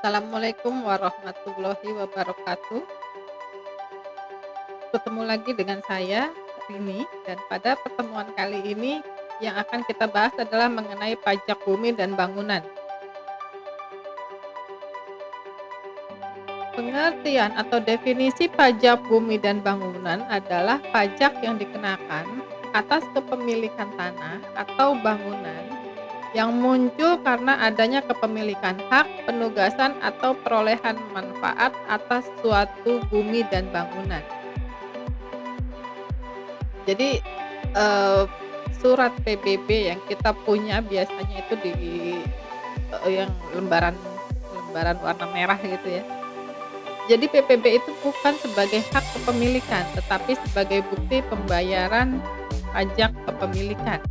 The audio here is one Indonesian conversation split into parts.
Assalamualaikum warahmatullahi wabarakatuh. Ketemu lagi dengan saya, Rini, dan pada pertemuan kali ini yang akan kita bahas adalah mengenai pajak bumi dan bangunan. Pengertian atau definisi pajak bumi dan bangunan adalah pajak yang dikenakan atas kepemilikan tanah atau bangunan yang muncul karena adanya kepemilikan hak, penugasan, atau perolehan manfaat atas suatu bumi dan bangunan. Jadi, eee, surat PBB yang kita punya biasanya itu yang lembaran lembaran warna merah gitu ya. Jadi PPB itu bukan sebagai hak kepemilikan, tetapi sebagai bukti pembayaran pajak kepemilikan.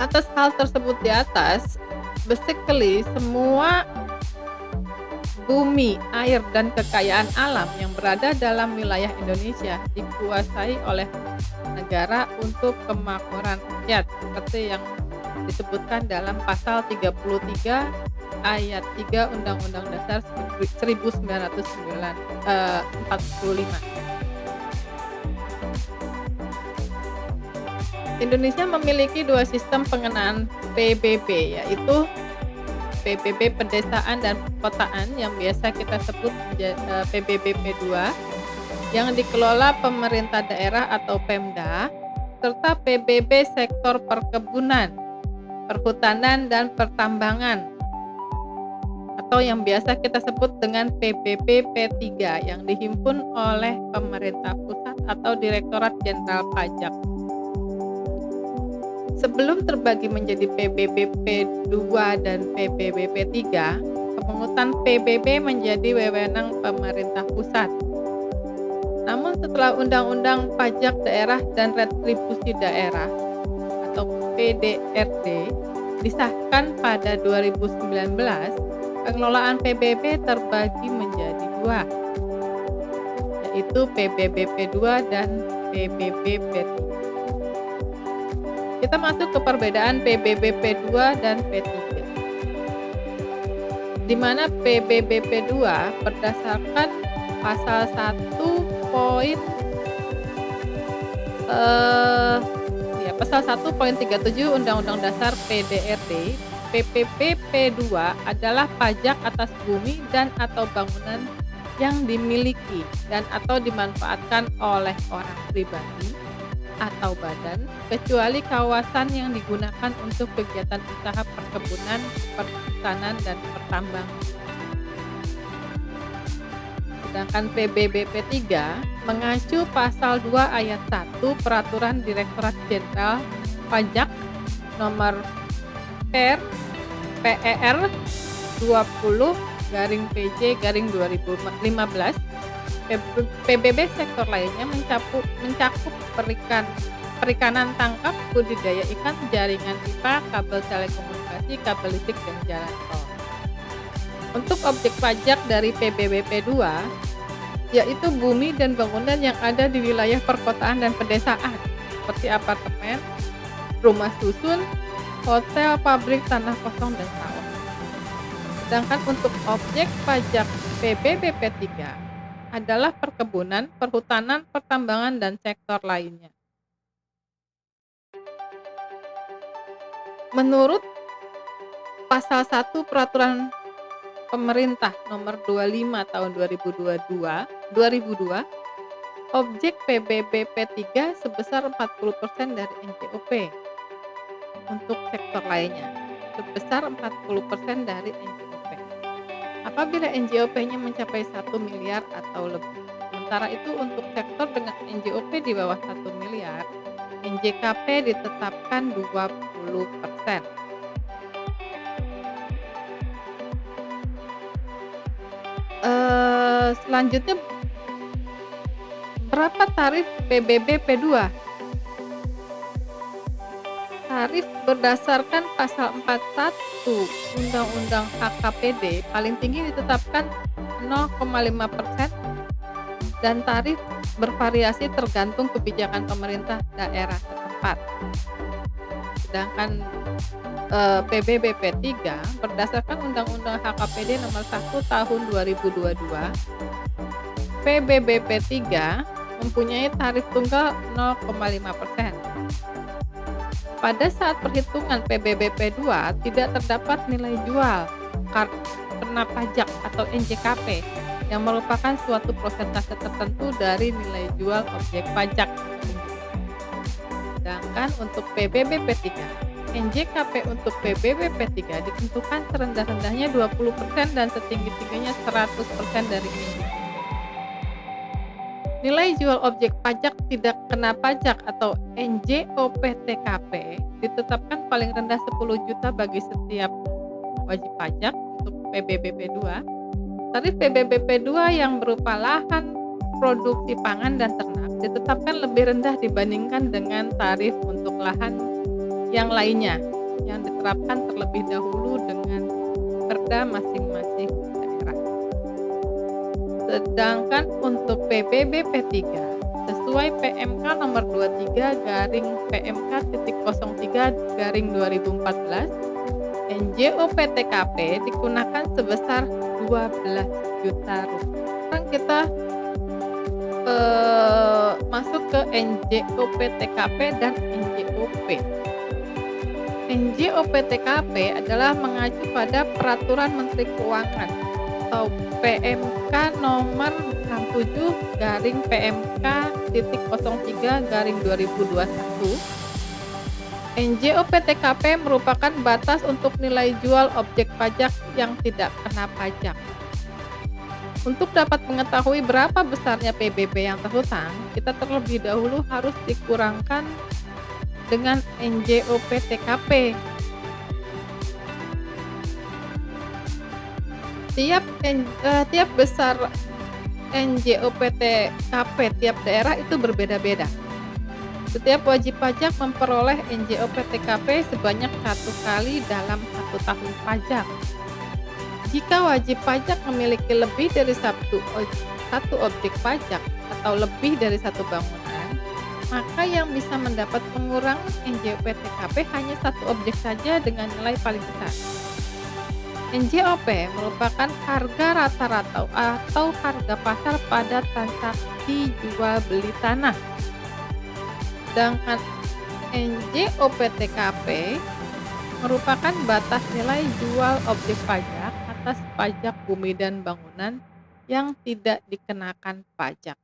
Atas hal tersebut di atas, basically semua bumi, air, dan kekayaan alam yang berada dalam wilayah Indonesia dikuasai oleh negara untuk kemakmuran rakyat, seperti yang disebutkan dalam pasal 33 ayat 3 Undang-Undang Dasar 1945. Indonesia memiliki dua sistem pengenaan PBB, yaitu PBB pedesaan dan perkotaan yang biasa kita sebut PBB P2 yang dikelola pemerintah daerah atau Pemda, serta PBB sektor perkebunan, perhutanan, dan pertambangan atau yang biasa kita sebut dengan PBB P3 yang dihimpun oleh pemerintah pusat atau Direktorat Jenderal Pajak. Sebelum terbagi menjadi PBB P2 dan PBB P3, pemungutan PBB menjadi wewenang pemerintah pusat. Namun setelah Undang-Undang Pajak Daerah dan Retribusi Daerah atau PDRD disahkan pada 2019, pengelolaan PBB terbagi menjadi dua, yaitu PBB P2 dan PBB P3. Kita masuk ke perbedaan PBB P2 dan P3. Di mana PBB P2 berdasarkan pasal 1 poin pasal 1.37 Undang-Undang Dasar PDRD, PPP P2 adalah pajak atas bumi dan atau bangunan yang dimiliki dan atau dimanfaatkan oleh orang pribadi atau badan, kecuali kawasan yang digunakan untuk kegiatan usaha perkebunan, perhutanan, dan pertambangan. Sedangkan PBB P3 mengacu pasal 2 ayat 1 Peraturan Direktorat Jenderal Pajak nomor PER 20/PJ/2015. PBB sektor lainnya mencakup perikanan tangkap, budidaya ikan, jaringan pipa, kabel telekomunikasi, kabel listrik, dan jalan tol. Untuk objek pajak dari PBB P2 yaitu bumi dan bangunan yang ada di wilayah perkotaan dan pedesaan seperti apartemen, rumah susun, hotel, pabrik, tanah kosong, dan sawah. Sedangkan untuk objek pajak PBB P3 adalah perkebunan, perhutanan, pertambangan, dan sektor lainnya. Menurut pasal 1 Peraturan Pemerintah nomor 25 tahun 2002, objek PBB P3 sebesar 40% dari NJOP. Untuk sektor lainnya sebesar 40% dari NJOP. Apabila NJOP-nya mencapai 1 miliar atau lebih. Sementara itu untuk sektor dengan NJOP di bawah 1 miliar, NJKP ditetapkan 20%. Selanjutnya, berapa tarif PBB P2? Tarif berdasarkan pasal 41 Undang-Undang HKPD paling tinggi ditetapkan 0,5% dan tarif bervariasi tergantung kebijakan pemerintah daerah setempat. Sedangkan PBBP 3 berdasarkan Undang-Undang HKPD Nomor 1 Tahun 2022, PBBP 3 mempunyai tarif tunggal 0,5%. Pada saat perhitungan PBBP 2 tidak terdapat nilai jual kena pajak atau NJKP yang merupakan suatu persentase tertentu dari nilai jual objek pajak. Sedangkan untuk PBBP 3, NJKP untuk PBBP 3 ditentukan serendah-rendahnya 20% dan setinggi-tingginya 100% dari NJKP. Nilai jual objek pajak tidak kena pajak atau NJOP-TKP ditetapkan paling rendah 10 juta bagi setiap wajib pajak untuk PBBP 2. Tarif PBBP 2 yang berupa lahan, produksi pangan dan ternak ditetapkan lebih rendah dibandingkan dengan tarif untuk lahan yang lainnya yang diterapkan terlebih dahulu dengan perda masing-masing daerah. Sedangkan untuk PBBP 3 sesuai PMK nomor 23/PMK.03/2014, NJOP-TKP digunakan sebesar 12 juta rupiah. Sekarang kita masuk ke NJOP-TKP dan NJOP. NJOP-TKP adalah mengacu pada Peraturan Menteri Keuangan atau PMK nomor 67/PMK.03/2021. NJOP-TKP merupakan batas untuk nilai jual objek pajak yang tidak kena pajak. Untuk dapat mengetahui berapa besarnya PBB yang terhutang, kita terlebih dahulu harus dikurangkan dengan NJOP-TKP. Tiap besar NJOP-TKP tiap daerah itu berbeda-beda. Setiap wajib pajak memperoleh NJOP-TKP sebanyak 1 kali dalam 1 tahun pajak. Jika wajib pajak memiliki lebih dari satu objek pajak atau lebih dari satu bangunan, maka yang bisa mendapat pengurangan NJOP-TKP hanya satu objek saja dengan nilai paling besar. NJOP merupakan harga rata-rata atau harga pasar pada transaksi jual beli tanah. Sedangkan NJOP-TKP merupakan batas nilai jual objek pajak atas pajak bumi dan bangunan yang tidak dikenakan pajak.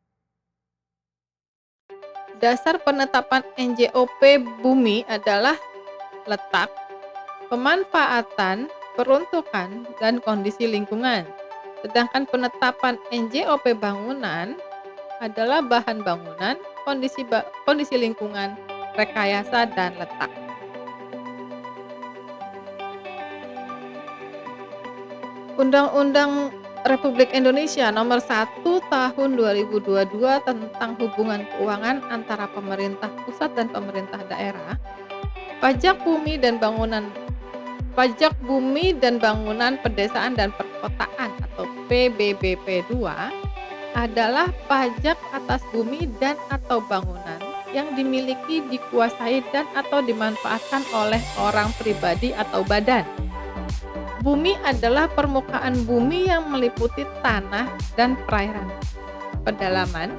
Dasar penetapan NJOP bumi adalah letak, pemanfaatan, peruntukan, dan kondisi lingkungan. Sedangkan penetapan NJOP bangunan adalah bahan bangunan, kondisi lingkungan, rekayasa, dan letak. Undang-Undang Republik Indonesia Nomor 1 Tahun 2022 tentang hubungan keuangan antara pemerintah pusat dan pemerintah daerah, pajak bumi dan bangunan pedesaan dan perkotaan atau PBBP 2 adalah pajak atas bumi dan atau bangunan yang dimiliki, dikuasai dan atau dimanfaatkan oleh orang pribadi atau badan. Bumi adalah permukaan bumi yang meliputi tanah dan perairan pedalaman.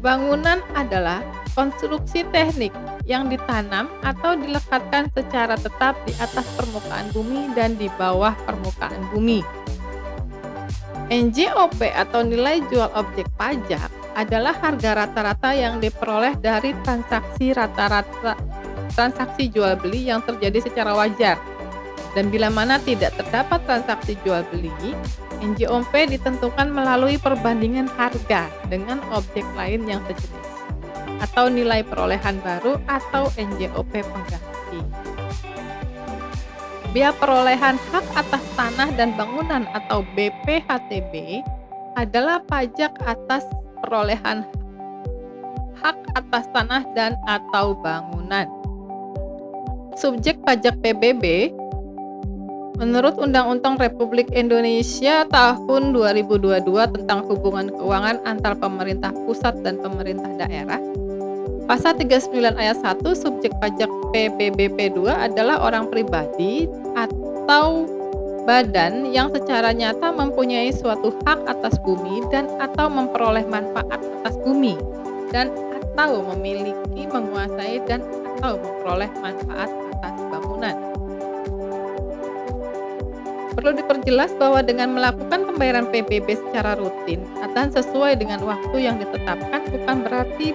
Bangunan adalah konstruksi teknik yang ditanam atau dilekatkan secara tetap di atas permukaan bumi dan di bawah permukaan bumi. NJOP atau nilai jual objek pajak adalah harga rata-rata yang diperoleh dari transaksi jual beli yang terjadi secara wajar. Dan bila mana tidak terdapat transaksi jual beli, NJOP ditentukan melalui perbandingan harga dengan objek lain yang sejenis atau nilai perolehan baru atau NJOP pengganti. Biaya perolehan hak atas tanah dan bangunan atau BPHTB adalah pajak atas perolehan hak atas tanah dan atau bangunan. Subjek pajak PBB menurut Undang-Undang Republik Indonesia Tahun 2022 tentang hubungan keuangan antar pemerintah pusat dan pemerintah daerah, Pasal 39 ayat 1 subjek pajak PBBP2 adalah orang pribadi atau badan yang secara nyata mempunyai suatu hak atas bumi dan atau memperoleh manfaat atas bumi dan atau memiliki, menguasai dan atau memperoleh manfaat atas bangunan. Perlu diperjelas bahwa dengan melakukan pembayaran PBB secara rutin dan sesuai dengan waktu yang ditetapkan bukan berarti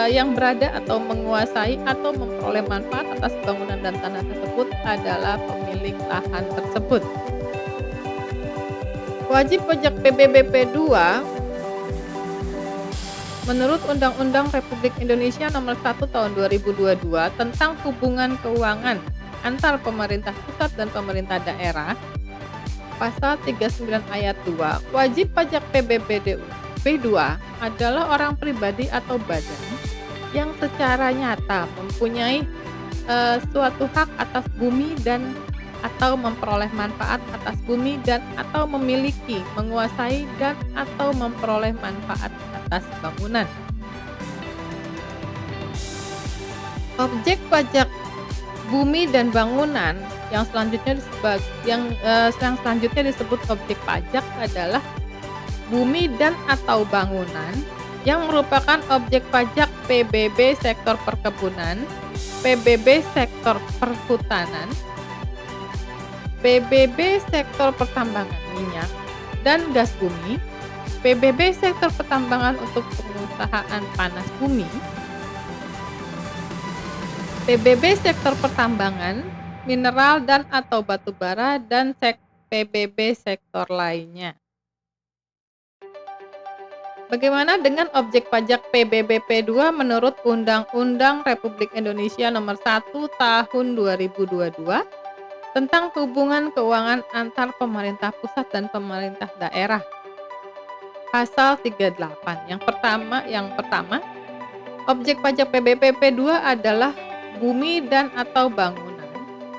yang berada atau menguasai atau memperoleh manfaat atas bangunan dan tanah tersebut adalah pemilik lahan tersebut. Wajib pajak PBBP 2 menurut Undang-Undang Republik Indonesia Nomor 1 Tahun 2022 tentang hubungan keuangan antar pemerintah pusat dan pemerintah daerah, pasal 39 ayat 2, wajib pajak PBBP2 adalah orang pribadi atau badan yang secara nyata mempunyai suatu hak atas bumi dan atau memperoleh manfaat atas bumi dan atau memiliki, menguasai dan atau memperoleh manfaat atas bangunan. Objek pajak bumi dan bangunan yang selanjutnya disebut objek pajak adalah bumi dan atau bangunan yang merupakan objek pajak PBB sektor perkebunan, PBB sektor perhutanan, PBB sektor pertambangan minyak dan gas bumi, PBB sektor pertambangan untuk pengusahaan panas bumi, PBB sektor pertambangan, mineral dan atau batu bara, dan PBB sektor lainnya. Bagaimana dengan objek pajak PBBP2 menurut Undang-Undang Republik Indonesia Nomor 1 Tahun 2022 tentang hubungan keuangan antar pemerintah pusat dan pemerintah daerah? Pasal 38. Yang pertama, objek pajak PBBP2 adalah bumi dan atau bangunan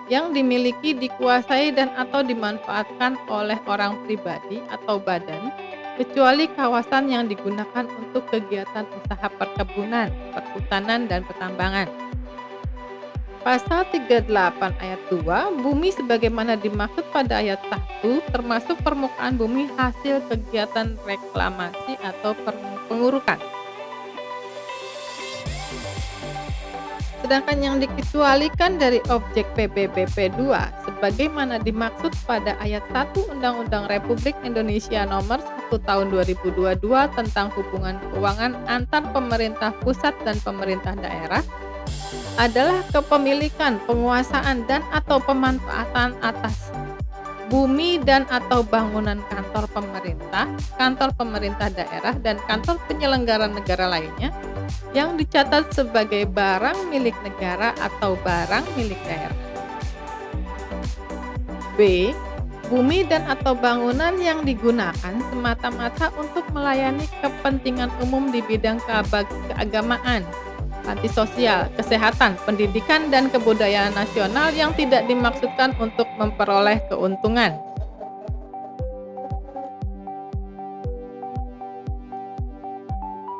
yang dimiliki, dikuasai dan atau dimanfaatkan oleh orang pribadi atau badan kecuali kawasan yang digunakan untuk kegiatan usaha perkebunan, perhutanan dan pertambangan. Pasal 38 ayat 2, bumi sebagaimana dimaksud pada ayat 1 termasuk permukaan bumi hasil kegiatan reklamasi atau pengurukan. Sedangkan yang dikecualikan dari objek PBBP2 sebagaimana dimaksud pada ayat 1 Undang-Undang Republik Indonesia Nomor 1 Tahun 2022 tentang hubungan keuangan antar pemerintah pusat dan pemerintah daerah adalah kepemilikan, penguasaan dan atau pemanfaatan atas bumi dan atau bangunan kantor pemerintah daerah dan kantor penyelenggara negara lainnya yang dicatat sebagai barang milik negara atau barang milik daerah. B. Bumi dan atau bangunan yang digunakan semata-mata untuk melayani kepentingan umum di bidang keagamaan, panti sosial, kesehatan, pendidikan, dan kebudayaan nasional yang tidak dimaksudkan untuk memperoleh keuntungan.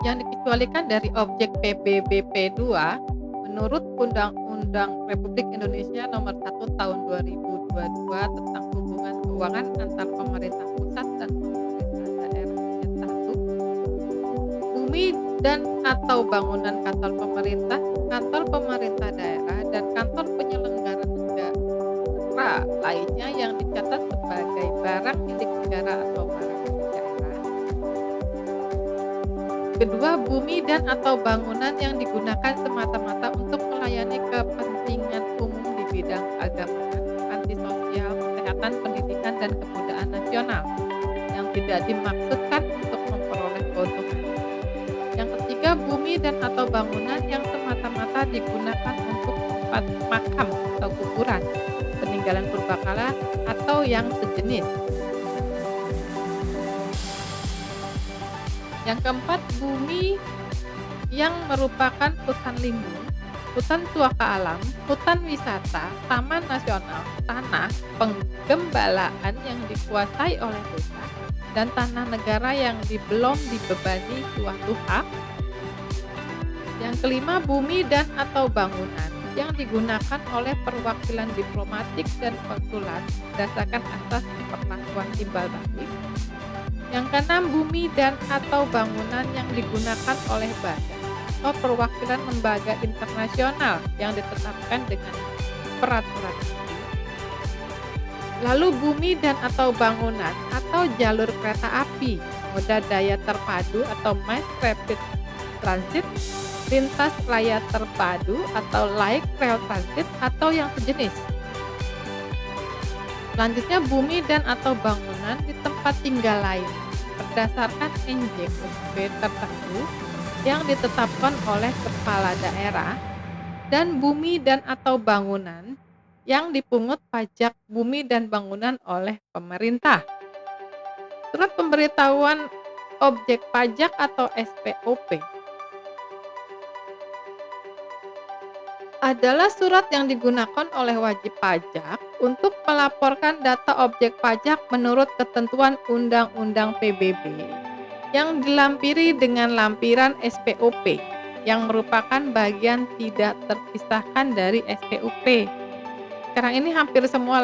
Yang dikecualikan dari objek PBBP2 menurut Undang-Undang Republik Indonesia Nomor 1 Tahun 2022 tentang hubungan keuangan antar pemerintah pusat dan pemerintah daerah. Ayat 1. Bumi dan atau bangunan kantor pemerintah daerah dan kantor penyelenggara negara lainnya yang dicatat sebagai barang milik negara atau barang milik daerah. Kedua, bumi dan atau bangunan yang digunakan semata-mata untuk melayani kepentingan umum di bidang keagamaan, panti sosial, kesehatan, pendidikan, dan kebudayaan nasional yang tidak dimaksudkan untuk memperoleh keuntungan. Yang ketiga, bumi dan atau bangunan yang semata-mata digunakan untuk tempat makam atau kuburan, peninggalan purbakala atau yang sejenis. Yang keempat, bumi yang merupakan hutan lindung, hutan suaka alam, hutan wisata, taman nasional, tanah penggembalaan yang dikuasai oleh desa, dan tanah negara yang belum dibebani suatu hak. Yang kelima, bumi dan atau bangunan yang digunakan oleh perwakilan diplomatik dan konsulat berdasarkan asas perlakuan timbal balik. Yang keenam, bumi dan atau bangunan yang digunakan oleh badan atau perwakilan lembaga internasional yang ditetapkan dengan peraturan. Lalu bumi dan atau bangunan atau jalur kereta api, moda daya terpadu atau mass rapid transit, lintas raya terpadu atau light rail transit atau yang sejenis. Selanjutnya, bumi dan atau bangunan di tempat tinggal lain berdasarkan NJOP tertentu yang ditetapkan oleh kepala daerah, dan bumi dan atau bangunan yang dipungut pajak bumi dan bangunan oleh pemerintah. Surat pemberitahuan objek pajak atau SPOP adalah surat yang digunakan oleh wajib pajak untuk melaporkan data objek pajak menurut ketentuan Undang-Undang PBB yang dilampiri dengan lampiran SPOP yang merupakan bagian tidak terpisahkan dari SPOP. Sekarang ini hampir semua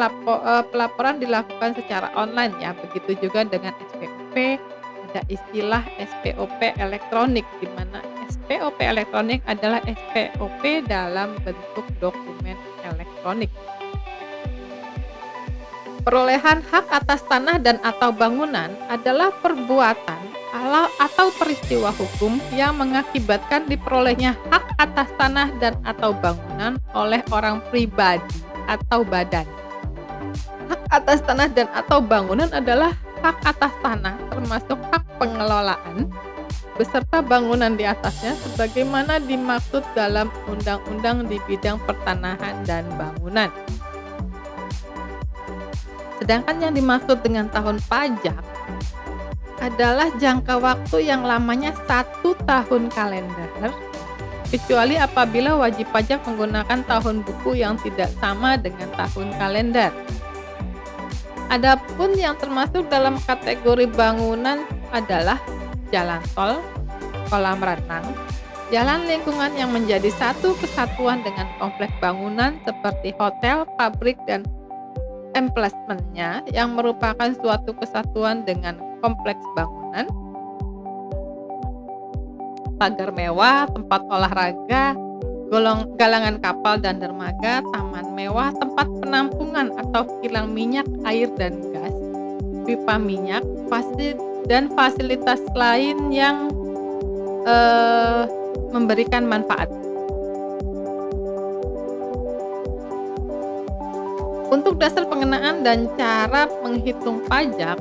pelaporan dilakukan secara online ya, begitu juga dengan SPOP. Ada istilah SPOP elektronik, di mana SPOP elektronik adalah SPOP dalam bentuk dokumen elektronik. Perolehan hak atas tanah dan atau bangunan adalah perbuatan atau peristiwa hukum yang mengakibatkan diperolehnya hak atas tanah dan atau bangunan oleh orang pribadi atau badan. Hak atas tanah dan atau bangunan adalah hak atas tanah termasuk hak pengelolaan beserta bangunan di atasnya sebagaimana dimaksud dalam undang-undang di bidang pertanahan dan bangunan. Sedangkan yang dimaksud dengan tahun pajak adalah jangka waktu yang lamanya 1 tahun kalender, kecuali apabila wajib pajak menggunakan tahun buku yang tidak sama dengan tahun kalender. Adapun yang termasuk dalam kategori bangunan adalah jalan tol, kolam renang, jalan lingkungan yang menjadi satu kesatuan dengan kompleks bangunan seperti hotel, pabrik, dan emplasementnya yang merupakan suatu kesatuan dengan kompleks bangunan, pagar mewah, tempat olahraga, galangan kapal dan dermaga, taman mewah, tempat penampungan atau kilang minyak, air dan gas, pipa minyak, dan fasilitas lain yang memberikan manfaat. Untuk dasar pengenaan dan cara menghitung pajak,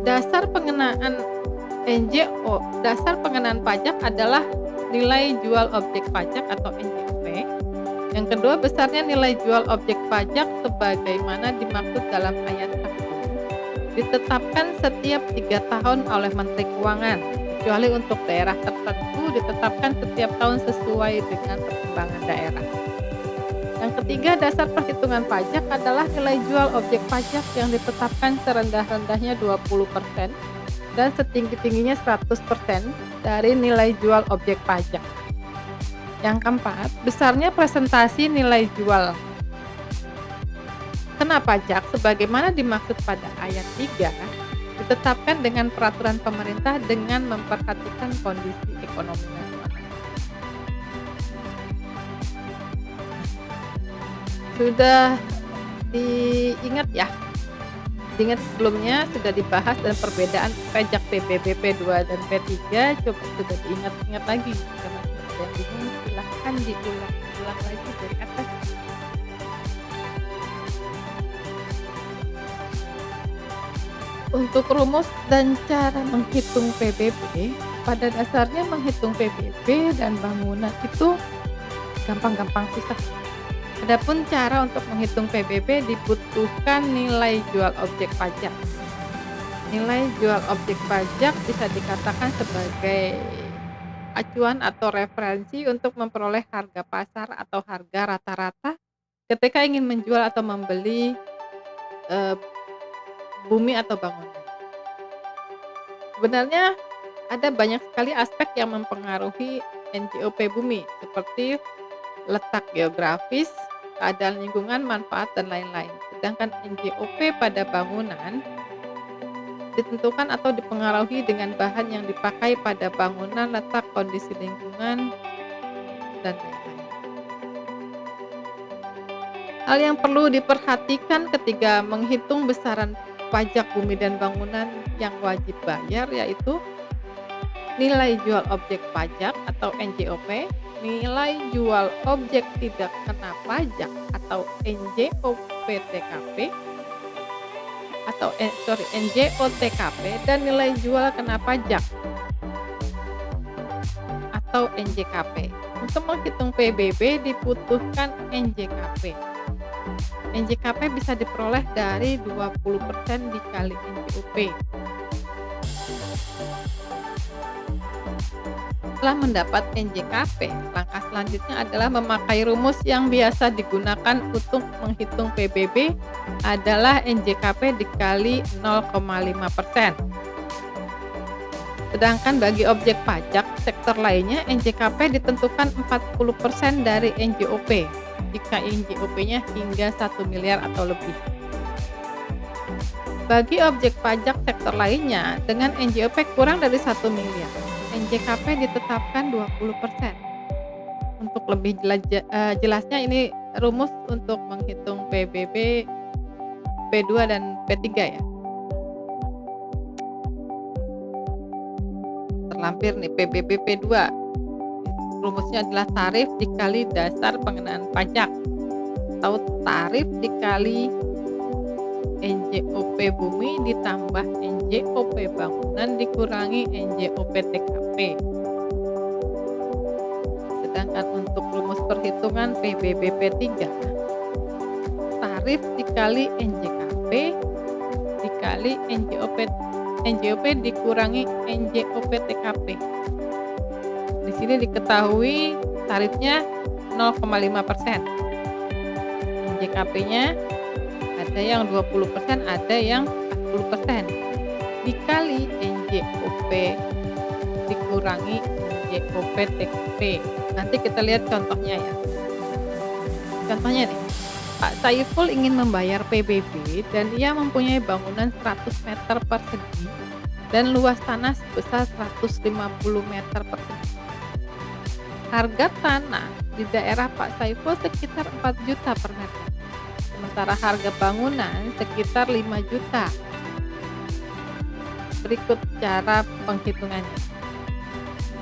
dasar pengenaan NJO, dasar pengenaan pajak adalah nilai jual objek pajak atau NJOP. Yang kedua, besarnya nilai jual objek pajak sebagaimana dimaksud dalam ayat 1. Ditetapkan setiap 3 tahun oleh Menteri Keuangan, kecuali untuk daerah tertentu ditetapkan setiap tahun sesuai dengan perkembangan daerah. Yang ketiga, dasar perhitungan pajak adalah nilai jual objek pajak yang ditetapkan serendah-rendahnya 20% dan setinggi-tingginya 100% dari nilai jual objek pajak. Yang keempat, besarnya presentasi nilai jual kena pajak sebagaimana dimaksud pada ayat 3 ditetapkan dengan peraturan pemerintah dengan memperhatikan kondisi ekonomi nasional. Sudah diingat ya? Diingat sebelumnya sudah dibahas dan perbedaan pajak PBB, P2 dan P3, coba sudah diingat-ingat lagi. Karena ada yang bingung, silahkan diulang lagi dari atas. Untuk rumus dan cara menghitung PBB, pada dasarnya menghitung PBB dan bangunan itu gampang-gampang susah. Adapun cara untuk menghitung PBB dibutuhkan nilai jual objek pajak. Nilai jual objek pajak bisa dikatakan sebagai acuan atau referensi untuk memperoleh harga pasar atau harga rata-rata ketika ingin menjual atau membeli bumi atau bangunan. Sebenarnya ada banyak sekali aspek yang mempengaruhi NJOP bumi seperti letak geografis, keadaan lingkungan, manfaat, dan lain-lain. Sedangkan NJOP pada bangunan ditentukan atau dipengaruhi dengan bahan yang dipakai pada bangunan, letak, kondisi lingkungan, dan lain-lain. Hal yang perlu diperhatikan ketika menghitung besaran pajak bumi dan bangunan yang wajib bayar yaitu nilai jual objek pajak atau NJOP, nilai jual objek tidak kena pajak atau NJOP-TKP atau NJOTKP, dan nilai jual kena pajak atau NJKP. Untuk menghitung PBB dibutuhkan NJKP. NJKP bisa diperoleh dari 20% dikali NJOP. Setelah mendapat NJKP, langkah selanjutnya adalah memakai rumus yang biasa digunakan untuk menghitung PBB adalah NJKP dikali 0,5%. Sedangkan bagi objek pajak sektor lainnya, NJKP ditentukan 40% dari NJOP jika NJOP-nya hingga 1 miliar atau lebih. Bagi objek pajak sektor lainnya dengan NJOP kurang dari 1 miliar, NJKP ditetapkan 20%. Untuk lebih jelasnya ini rumus untuk menghitung PBB P2 dan P3 ya. Terlampir nih PBB P2. Rumusnya adalah tarif dikali dasar pengenaan pajak atau tarif dikali NJOP bumi ditambah NJOP bangunan dikurangi NJOP TKP. Sedangkan untuk rumus perhitungan PBB P3, tarif dikali NJKP dikali NJOP dikurangi NJOP TKP. Di sini diketahui tarifnya 0,5%. NJKP-nya ada yang 20%, ada yang 40%. Dikali NJOP dikurangi NJOP TKP. Nanti kita lihat contohnya ya. Contohnya nih, Pak Saiful ingin membayar PBB dan ia mempunyai bangunan 100 meter persegi dan luas tanah sebesar 150 meter persegi. Harga tanah di daerah Pak Saiful sekitar 4 juta per meter, sementara harga bangunan sekitar 5 juta. Berikut cara penghitungannya.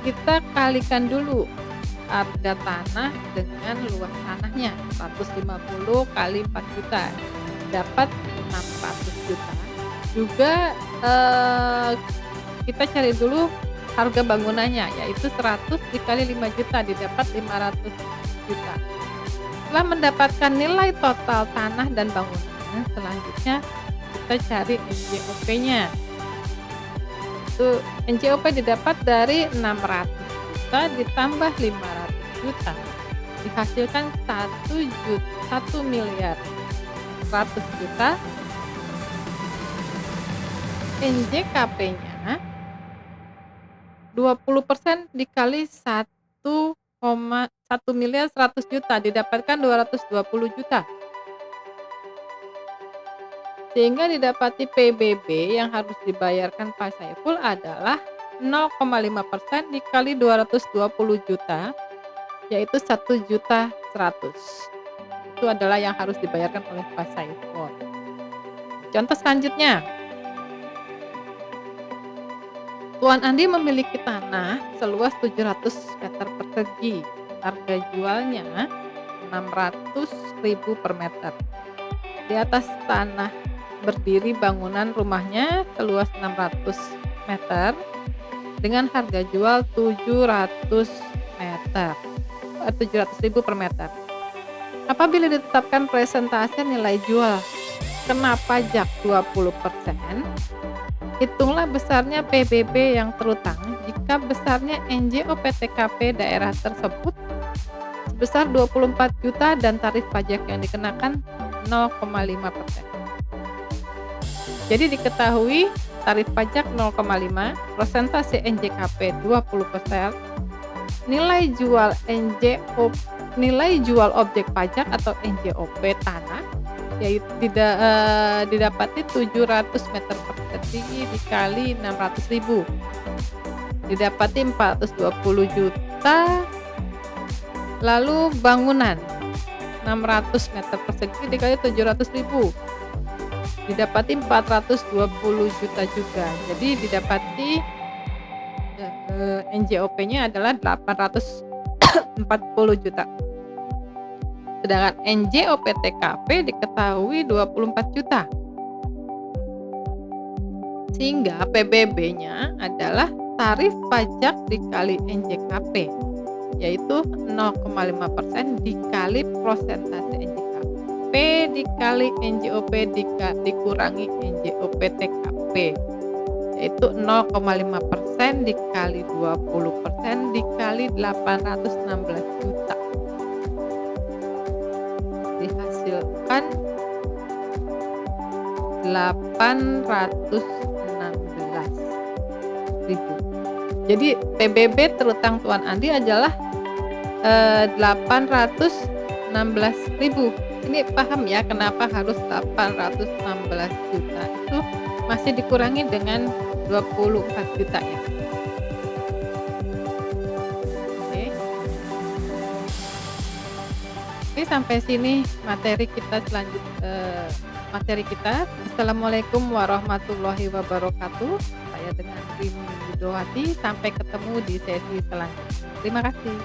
Kita kalikan dulu harga tanah dengan luas tanahnya, 150 kali 4 juta dapat 600 juta. Juga kita cari dulu harga bangunannya, yaitu 100 dikali 5 juta didapat 500 juta. Setelah mendapatkan nilai total tanah dan bangunan, selanjutnya kita cari NJOP-nya. Itu NJOP didapat dari 600 juta ditambah 500 juta dihasilkan 1 miliar 100 juta. NJKP-nya 20% dikali 1 miliar 100 juta didapatkan 220 juta. Sehingga didapati PBB yang harus dibayarkan Pak Saiful adalah 0,5% dikali 220 juta, yaitu 1 juta 100. Itu adalah yang harus dibayarkan oleh Pak Saiful. Contoh selanjutnya, Tuan Andi memiliki tanah seluas 700 meter persegi. Harga jualnya 600.000 per meter. Di atas tanah berdiri bangunan rumahnya seluas 600 meter dengan harga jual 700.000 per meter. Apabila ditetapkan persentase nilai jual kena pajak 20%, hitunglah besarnya PBB yang terutang jika besarnya NJOP TKP daerah tersebut sebesar 24 juta dan tarif pajak yang dikenakan 0,5%. Jadi diketahui tarif pajak 0,5, persentase NJKP 20%, nilai jual NJO nilai jual objek pajak atau NJOP tanah didapati 700 meter persegi dikali 600.000, didapati 420 juta. Lalu bangunan 600 meter persegi dikali 700.000, didapati 420 juta juga. Jadi didapati NJOP-nya adalah 840 juta. Sedangkan NJOP TKP diketahui 24 juta. Sehingga PBB-nya adalah tarif pajak dikali NJKP, yaitu 0,5% dikali persentase NJKP dikali NJOP dikurangi NJOP TKP, yaitu 0,5% dikali 20% dikali 816 juta. Dihasilkan 816.000. Jadi PBB terutang Tuan Andi adalah 816.000. Ini paham ya kenapa harus 816 juta, itu masih dikurangi dengan 24 juta ya. Oke, sampai sini materi kita Assalamualaikum warahmatullahi wabarakatuh. Saya dengan Rini Widowati, sampai ketemu di sesi selanjutnya. Terima kasih.